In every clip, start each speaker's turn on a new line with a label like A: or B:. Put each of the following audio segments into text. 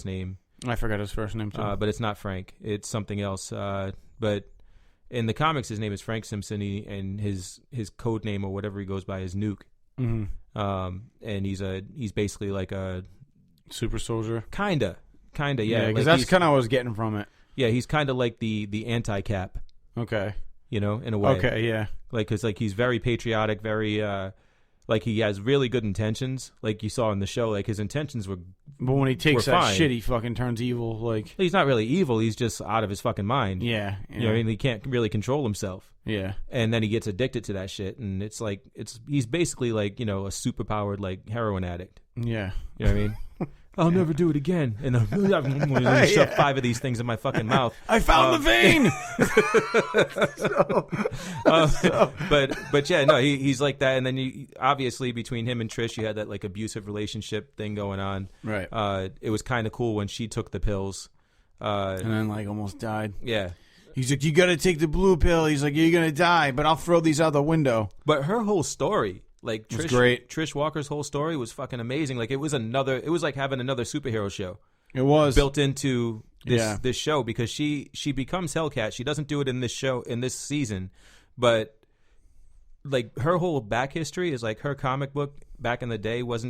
A: first name.
B: I forgot his first name too.
A: But it's not Frank. It's something else. But in the comics, his name is Frank Simpson, and his code name or whatever he goes by is Nuke.
B: Mm-hmm.
A: And he's basically like a
B: super soldier.
A: Kinda, yeah.
B: Yeah, because
A: like
B: that's kind of what I was getting from it.
A: Yeah, he's kind of like the anti-Cap.
B: Okay.
A: You know, in a way.
B: Okay, yeah.
A: Like, because like he's very patriotic, very like he has really good intentions. Like you saw in the show, like his intentions were.
B: But when he takes that
A: fine.
B: shit, he fucking turns evil. Like
A: he's not really evil. He's just out of his fucking mind.
B: Yeah.
A: You know what I mean? He can't really control himself.
B: Yeah.
A: And then he gets addicted to that shit, and it's like he's basically like, you know, a superpowered like heroin addict.
B: Yeah.
A: You know what I mean? I'll never do it again. And I'm going to shove 5 of these things in my fucking mouth.
B: I found the vein.
A: But yeah, no, he's like that. And then obviously between him and Trish, you had that like abusive relationship thing going on.
B: Right.
A: It was kind of cool when she took the pills.
B: And then like almost died.
A: Yeah.
B: He's like, you got to take the blue pill. He's like, you're going to die, but I'll throw these out the window.
A: But her whole story. Like Trish,
B: great.
A: Trish Walker's whole story was fucking amazing. Like it was like having another superhero show.
B: It was
A: built into this show because she becomes Hellcat. She doesn't do it in this season, but like her whole back history is like her comic book back in the day was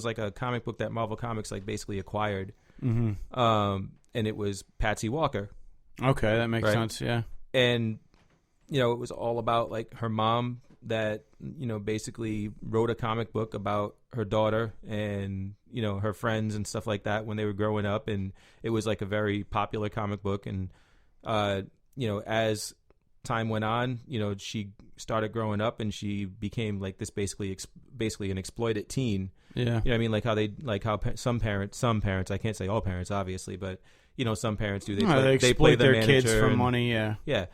A: like a comic book that Marvel Comics like basically acquired.
B: Mm-hmm.
A: And it was Patsy Walker.
B: Okay, that makes sense. Yeah,
A: and you know it was all about like her mom that, you know, basically wrote a comic book about her daughter and, you know, her friends and stuff like that when they were growing up. And it was like a very popular comic book. And, you know, as time went on, you know, she started growing up and she became like this basically an exploited teen.
B: Yeah.
A: You know what I mean? Like how some parents, I can't say all parents, obviously, but, you know, some parents do.
B: They play their kids for money. Yeah.
A: Yeah.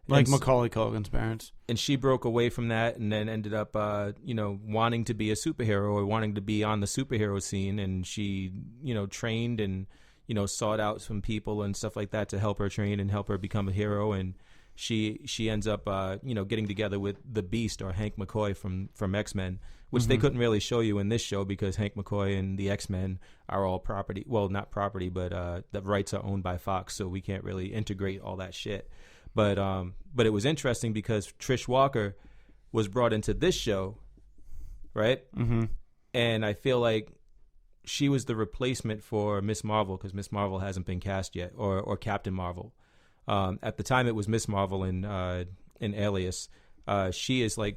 B: Like Macaulay Culkin's parents.
A: And she broke away from that and then ended up, you know, wanting to be a superhero or wanting to be on the superhero scene. And she, you know, trained and, you know, sought out some people and stuff like that to help her train and help her become a hero. And she ends up, you know, getting together with the Beast or Hank McCoy from X-Men, which they couldn't really show you in this show because Hank McCoy and the X-Men are all property. Well, not property, but the rights are owned by Fox. So we can't really integrate all that shit. But it was interesting because Trish Walker was brought into this show, right?
B: Mm-hmm.
A: And I feel like she was the replacement for Miss Marvel because Miss Marvel hasn't been cast yet, or Captain Marvel. At the time, it was Miss Marvel in Alias. She is like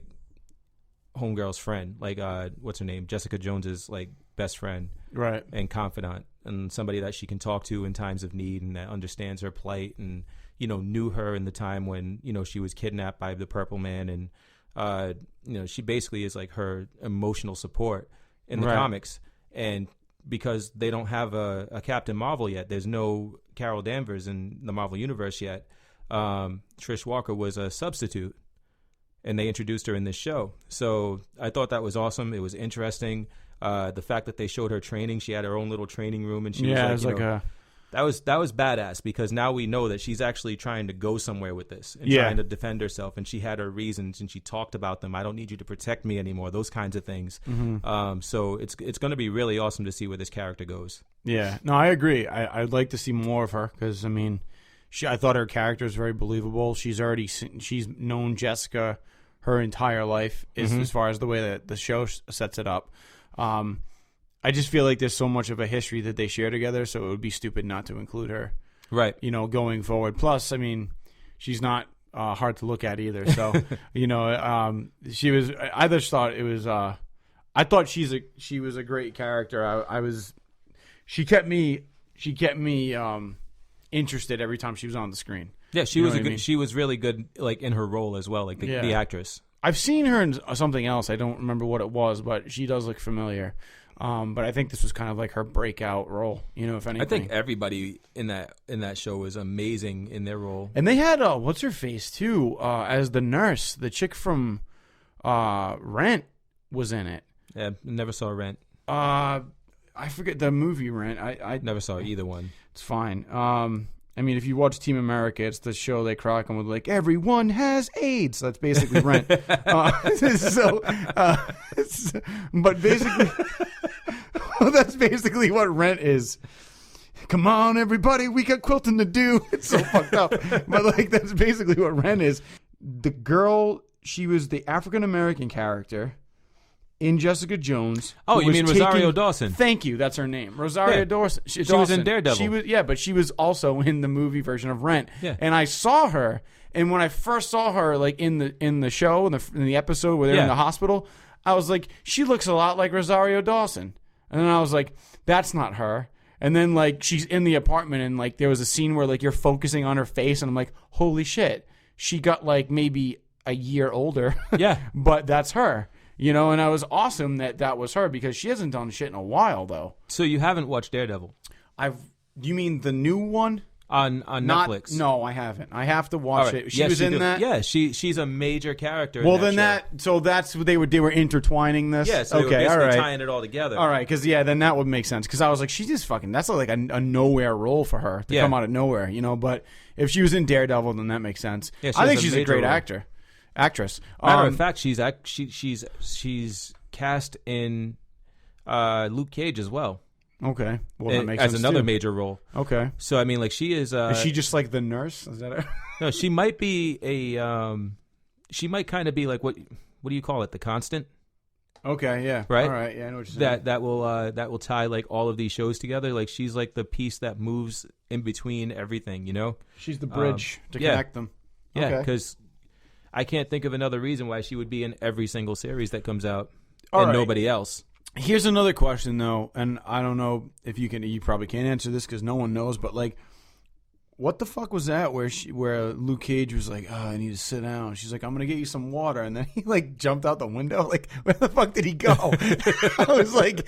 A: homegirl's friend, like what's her name? Jessica Jones's like best friend,
B: right? And
A: confidant, and somebody that she can talk to in times of need and that understands her plight and, you know, knew her in the time when, you know, she was kidnapped by the Purple Man. And, you know, she basically is like her emotional support in the comics. And because they don't have a Captain Marvel yet, there's no Carol Danvers in the Marvel Universe yet, Trish Walker was a substitute. And they introduced her in this show. So I thought that was awesome. It was interesting. The fact that they showed her training, she had her own little training room. And she was like, that was badass because now we know that she's actually trying to go somewhere with this and trying to defend herself. And she had her reasons and she talked about them. I don't need you to protect me anymore. Those kinds of things.
B: Mm-hmm.
A: So it's going to be really awesome to see where this character goes.
B: Yeah, no, I agree. I'd like to see more of her because, I mean, I thought her character is very believable. She's known Jessica her entire life as far as the way that the show sets it up. I just feel like there's so much of a history that they share together, so it would be stupid not to include her.
A: Right.
B: You know, going forward. Plus, I mean, she's not hard to look at either. So, you know, she was. I just thought it was. I thought she was a great character. She kept me interested every time she was on the screen.
A: Yeah, she was really good, like in her role as well, like the actress.
B: I've seen her in something else. I don't remember what it was, but she does look familiar. But I think this was kind of like her breakout role, you know, if anything.
A: I think everybody in that show was amazing in their role.
B: And they had what's her face too, as the nurse. The chick from Rent was in it.
A: Yeah, never saw Rent.
B: I forget the movie Rent. I
A: never saw either one.
B: It's fine. I mean, if you watch Team America, it's the show they crack on with, like, everyone has AIDS. That's basically Rent. But basically, that's basically what Rent is. come on, everybody, we got quilting to do. It's so fucked up. But like, that's basically what Ren is. The girl, she was the African-American character in Jessica Jones.
A: Oh, you mean Rosario Dawson?
B: Thank you. That's her name. Rosario Dawson.
A: She was in Daredevil.
B: But she was also in the movie version of Rent.
A: Yeah.
B: And I saw her, and when I first saw her, like in the show, in the episode where they're in the hospital, I was like, she looks a lot like Rosario Dawson. And then I was like, that's not her. And then like she's in the apartment, and like there was a scene where like you're focusing on her face, and I'm like, holy shit, she got like maybe a year older.
A: Yeah.
B: But that's her. You know, and I was awesome that was her, because she hasn't done shit in a while, though.
A: So you haven't watched Daredevil?
B: You mean the new one?
A: On Netflix?
B: No, I haven't. I have to watch it. She was in that?
A: Yeah, she's a major character
B: Well,
A: in that
B: then
A: show.
B: so that's what they were intertwining this?
A: Yeah, so they were basically tying it all together.
B: All right, because, yeah, then that would make sense. Because I was like, she's just fucking, that's like a nowhere role for her to come out of nowhere, you know? But if she was in Daredevil, then that makes sense. Yeah, I think she's a great actress.
A: Matter of fact, she's cast in Luke Cage as well.
B: Okay, well that makes
A: sense
B: as
A: another
B: too.
A: major role.
B: Okay,
A: so I mean, like she is.
B: Is she just like the nurse? Is that her?
A: No, she might be a. She might kind of be like what do you call it? The constant.
B: Okay, yeah,
A: right.
B: All right, yeah, I know what you're saying.
A: That will tie like all of these shows together. Like she's like the piece that moves in between everything. You know,
B: she's the bridge to connect them.
A: Yeah, because. I can't think of another reason why she would be in every single series that comes out nobody else.
B: Here's another question, though, and I don't know if you probably can't answer this because no one knows, but like, what the fuck was that where Luke Cage was like, oh, I need to sit down. She's like, I'm going to get you some water. And then he like jumped out the window. Like, where the fuck did he go? I was like,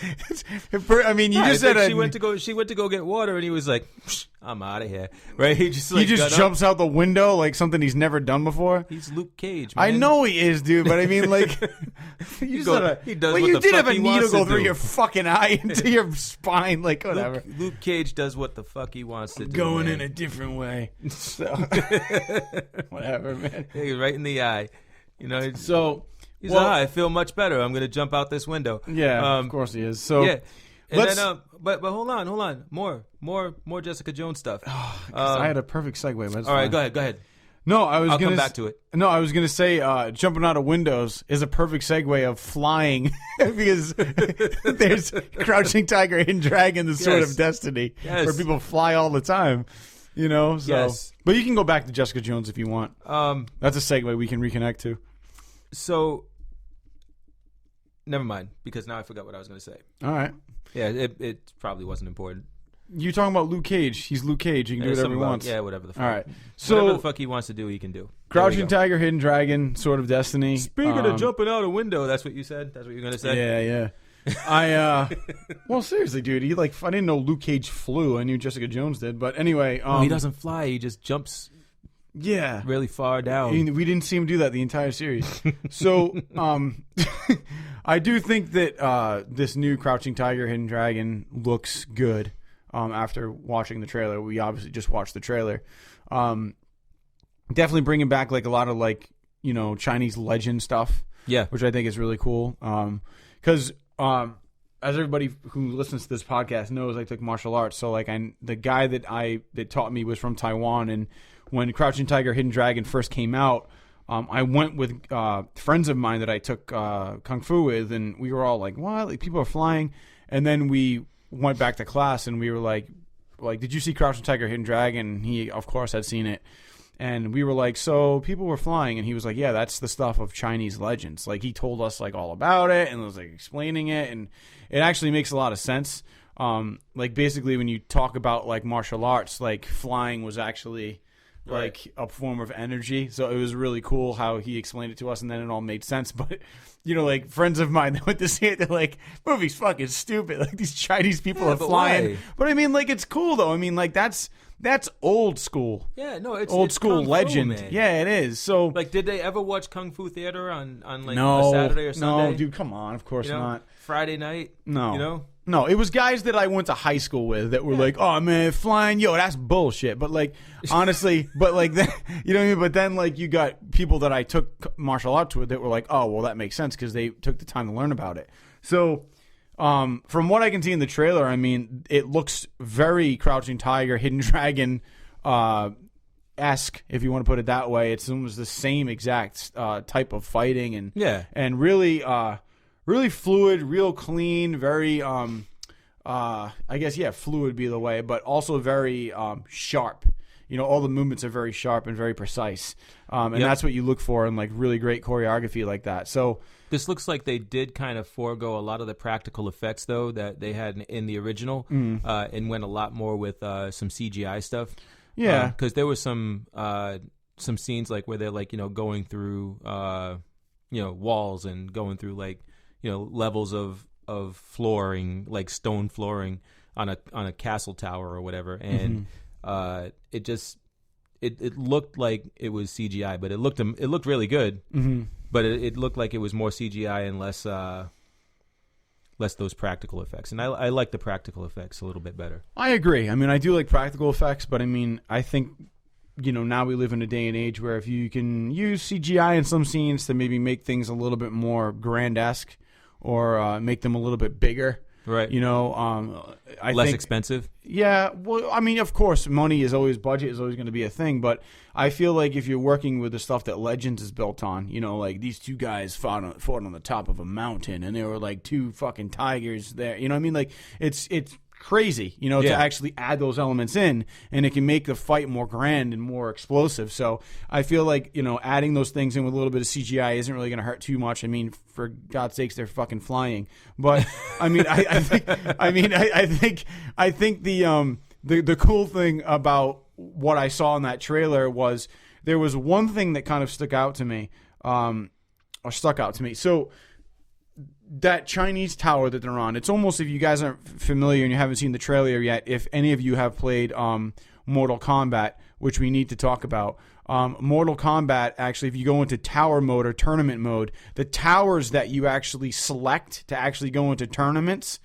B: I mean, you just said
A: she went to go get water, and he was like, I'm out of here. Right? He just
B: jumps out the window like something he's never done before.
A: He's Luke Cage, man.
B: I know he is, dude, but I mean, like, you did have a needle go through your fucking eye into your spine, like whatever.
A: Luke Cage does what the fuck he wants to do.
B: Going in a different way. So whatever, man.
A: Yeah, right in the eye. You know.
B: So
A: he's like, I feel much better. I'm going to jump out this window.
B: Yeah, of course he is. So
A: yeah. And then, but hold on, more Jessica Jones stuff.
B: I had a perfect segue. But
A: all right, go ahead.
B: No,
A: I'll come back to it.
B: No, I was gonna say jumping out of windows is a perfect segue of flying because there's Crouching Tiger, Hidden Dragon, the Sword of Destiny, where people fly all the time. You know, so.
A: Yes.
B: But you can go back to Jessica Jones if you want. That's a segue we can reconnect to.
A: So, never mind, because now I forgot what I was going to say.
B: All right.
A: Yeah, it probably wasn't important.
B: You're talking about Luke Cage. He's Luke Cage. He can do whatever he wants.
A: Yeah, whatever the fuck.
B: All right. So,
A: whatever the fuck he wants to do, he can do.
B: Crouching Tiger, Hidden Dragon, Sword of Destiny.
A: Speaking of jumping out a window, that's what you said? That's what you're going to say?
B: Yeah. Well, seriously, dude. I didn't know Luke Cage flew. I knew Jessica Jones did. But anyway.
A: He doesn't fly. He just jumps.
B: Yeah.
A: Really far down.
B: We didn't see him do that the entire series. So, I do think that this new Crouching Tiger, Hidden Dragon looks good after watching the trailer. We obviously just watched the trailer. Definitely bringing back like a lot of like, you know, Chinese legend stuff.
A: Yeah.
B: Which I think is really cool. Because as everybody who listens to this podcast knows, I took martial arts. So like the guy that taught me was from Taiwan, and when Crouching Tiger, Hidden Dragon first came out, I went with friends of mine that I took Kung Fu with, and we were all like, what? Like, people are flying. And then we went back to class, and we were like, did you see Crouching Tiger, Hidden Dragon? And he, of course, had seen it. And we were like, so people were flying, and he was like, yeah, that's the stuff of Chinese legends. Like, he told us like all about it and was like explaining it, and it actually makes a lot of sense. Like, basically, when you talk about like martial arts, like flying was actually like a form of energy. So it was really cool how he explained it to us, and then it all made sense. But you know, like friends of mine that went to see it, they're like, movie's fucking stupid. Like, these Chinese people are flying. But I mean, like, it's cool though. I mean, like, that's old school.
A: Yeah, no, it's
B: old school
A: Kung Fu,
B: legend.
A: man.
B: Yeah, it is. So,
A: like, did they ever watch Kung Fu Theater on like a Saturday or Sunday?
B: No, dude, come on. Of course not.
A: Friday night?
B: No.
A: You know?
B: No, it was guys that I went to high school with that were like, oh, man, flying, that's bullshit. But, like, honestly, but, like, you know what I mean? But then, like, you got people that I took martial arts with that were like, oh, well, that makes sense because they took the time to learn about it. So, From what I can see in the trailer, I mean, it looks very Crouching Tiger, Hidden Dragon esque, if you want to put it that way. It's almost the same exact type of fighting, and really really fluid, real clean, very I guess fluid would be the way, but also very sharp. You know, all the movements are very sharp and very precise, and that's what you look for in like really great choreography like that. So
A: this looks like they did kind of forego a lot of the practical effects though that they had in the original, and went a lot more with some CGI stuff.
B: Yeah,
A: because there was some scenes like where they're like, you know, going through walls and going through like, you know, levels of flooring, like stone flooring on a castle tower or whatever, and it looked like it was CGI, but it looked really good. But it looked like it was more CGI and less those practical effects. And I like the practical effects a little bit better.
B: I agree. I mean, I do like practical effects, but I mean, I think, you know, now we live in a day and age where if you can use CGI in some scenes to maybe make things a little bit more grand-esque or make them a little bit bigger.
A: Right.
B: You know, I
A: less
B: think,
A: expensive.
B: Yeah. Well, I mean, of course, budget is always going to be a thing. But I feel like if you're working with the stuff that Legends is built on, you know, like these two guys fought on the top of a mountain, and there were like two fucking tigers there. You know what I mean? Like it's crazy, you know, to actually add those elements in, and it can make the fight more grand and more explosive. So I feel like, you know, adding those things in with a little bit of CGI isn't really going to hurt too much. I mean, for God's sakes, they're fucking flying. But I mean, I think the cool thing about what I saw in that trailer was there was one thing that kind of stuck out to me. So that Chinese tower that they're on, it's almost, if you guys aren't familiar and you haven't seen the trailer yet, if any of you have played Mortal Kombat, which we need to talk about, Mortal Kombat, actually, if you go into tower mode or tournament mode, the towers that you actually select to actually go into tournaments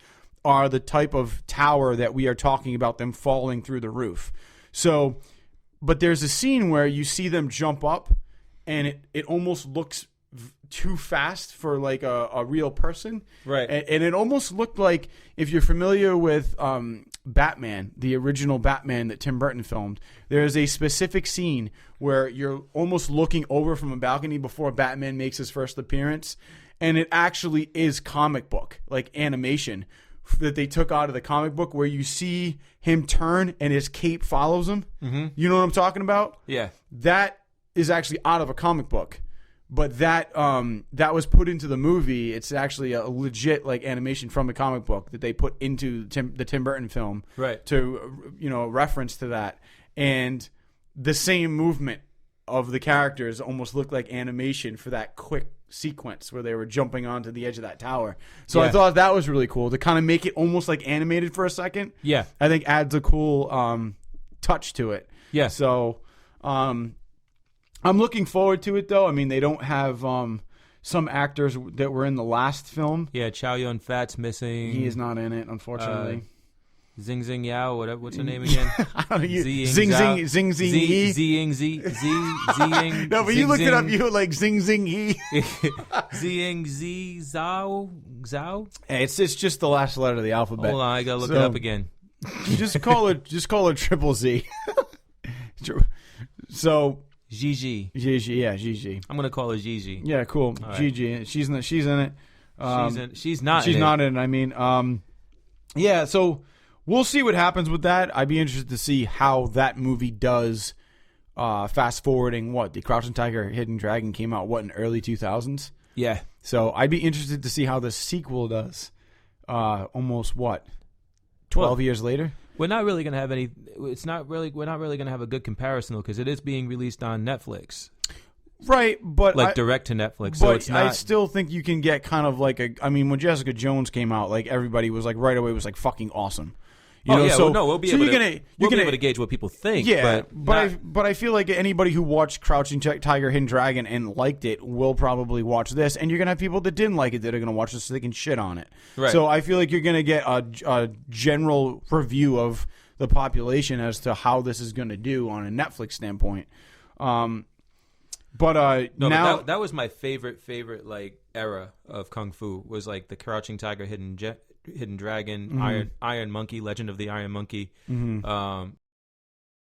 B: are the type of tower that we are talking about, them falling through the roof. So, but there's a scene where you see them jump up, and it almost looks too fast for like a real person,
A: right?
B: And it almost looked like, if you're familiar with Batman, the original Batman that Tim Burton filmed, there is a specific scene where you're almost looking over from a balcony before Batman makes his first appearance, and it actually is comic book like animation that they took out of the comic book, where you see him turn and his cape follows him. You know what I'm talking about?
A: Yeah,
B: that is actually out of a comic book. But that was put into the movie. It's actually a legit like animation from a comic book that they put into the Tim Burton film,
A: right?
B: To, you know, reference to that, and the same movement of the characters almost looked like animation for that quick sequence where they were jumping onto the edge of that tower. So I thought that was really cool to kind of make it almost like animated for a second. Yeah, I think adds a cool touch to it. Yeah. So I'm looking forward to it, though. I mean, they don't have some actors that were in the last film.
A: Yeah, Chow Yun-Fat's missing.
B: He is not in it, unfortunately.
A: Zing Zing Yao, what's her name again?
B: I don't know. Zing Zing Yi.
A: Zing Zing.
B: No, but you looked it up. You were like Zing Zing Yi.
A: Zing Z Zhao.
B: Hey, it's just the last letter of the alphabet.
A: Hold on, I gotta look it up again.
B: Just call her Triple Z. So. Gigi, yeah, Gigi.
A: I'm gonna call her Gigi.
B: Yeah, cool. Right. Gigi, she's in it. She's not in it. I mean, yeah. So we'll see what happens with that. I'd be interested to see how that movie does. Fast forwarding, the Crouching Tiger, Hidden Dragon came out in early 2000s. Yeah. So I'd be interested to see how the sequel does. Almost 12 years later.
A: We're not really going to have any. We're not really going to have a good comparison though, because it is being released on Netflix,
B: right? But
A: direct to Netflix.
B: But
A: so it's not,
B: I still think you can get kind of like I mean, when Jessica Jones came out, like everybody was like right away was like fucking awesome.
A: We'll be able to gauge what people think.
B: Yeah, but I feel like anybody who watched Crouching Tiger, Hidden Dragon and liked it will probably watch this, and you're gonna have people that didn't like it that are gonna watch this so they can shit on it. Right. So I feel like you're gonna get a general review of the population as to how this is gonna do on a Netflix standpoint. Now
A: that was my favorite like era of kung fu was like the Crouching Tiger, Hidden Hidden Dragon,
B: Mm-hmm.
A: Iron Monkey, Legend of the Iron Monkey.
B: Mm-hmm.